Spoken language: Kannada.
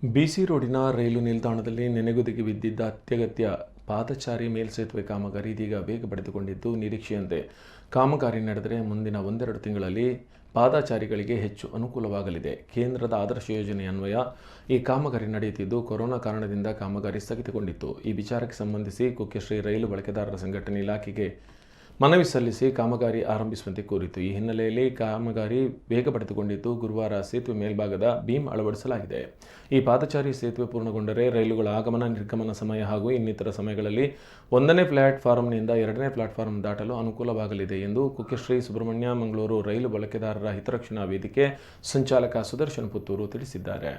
ಬಿಸಿ ರೋಡಿನ ರೈಲು ನಿಲ್ದಾಣದಲ್ಲಿ ನೆನೆಗುದಿಗೆ ಬಿದ್ದಿದ್ದ ಅತ್ಯಗತ್ಯ ಪಾದಚಾರಿ ಮೇಲ್ಸೇತುವೆ ಕಾಮಗಾರಿ ಇದೀಗ ವೇಗ ಪಡೆದುಕೊಂಡಿದ್ದು, ನಿರೀಕ್ಷೆಯಂತೆ ಕಾಮಗಾರಿ ನಡೆದರೆ ಮುಂದಿನ ಒಂದೆರಡು ತಿಂಗಳಲ್ಲಿ ಪಾದಚಾರಿಗಳಿಗೆ ಹೆಚ್ಚು ಅನುಕೂಲವಾಗಲಿದೆ. ಕೇಂದ್ರದ ಆದರ್ಶ ಯೋಜನೆ ಅನ್ವಯ ಈ ಕಾಮಗಾರಿ ನಡೆಯುತ್ತಿದ್ದು, ಕೊರೋನಾ ಕಾರಣದಿಂದ ಕಾಮಗಾರಿ ಸ್ಥಗಿತಗೊಂಡಿತ್ತು. ಈ ವಿಚಾರಕ್ಕೆ ಸಂಬಂಧಿಸಿ ಕುಕ್ಕೆಶ್ರೀ ರೈಲು ಬಳಕೆದಾರರ ಸಂಘಟನೆ ಇಲಾಖೆಗೆ ಮನವಿ ಸಲ್ಲಿಸಿ ಕಾಮಗಾರಿ ಆರಂಭಿಸುವಂತೆ ಕೋರಿತು. ಈ ಹಿನ್ನೆಲೆಯಲ್ಲಿ ಕಾಮಗಾರಿ ವೇಗ ಪಡೆದುಕೊಂಡಿದ್ದು, ಗುರುವಾರ ಸೇತುವೆ ಮೇಲ್ಭಾಗದ ಬೀಮ್ ಅಳವಡಿಸಲಾಗಿದೆ. ಈ ಪಾದಚಾರಿ ಸೇತುವೆ ಪೂರ್ಣಗೊಂಡರೆ ರೈಲುಗಳ ಆಗಮನ, ನಿರ್ಗಮನ ಸಮಯ ಹಾಗೂ ಇನ್ನಿತರ ಸಮಯಗಳಲ್ಲಿ 1ನೇ ಪ್ಲಾಟ್ಫಾರಂನಿಂದ 2ನೇ ಪ್ಲಾಟ್ಫಾರಂ ದಾಟಲು ಅನುಕೂಲವಾಗಲಿದೆ ಎಂದು ಕುಕ್ಕೆಶ್ರೀ ಸುಬ್ರಹ್ಮಣ್ಯ ಮಂಗಳೂರು ರೈಲು ಬಳಕೆದಾರರ ಹಿತರಕ್ಷಣಾ ವೇದಿಕೆ ಸಂಚಾಲಕ ಸುದರ್ಶನ್ ಪುತ್ತೂರು ತಿಳಿಸಿದ್ದಾರೆ.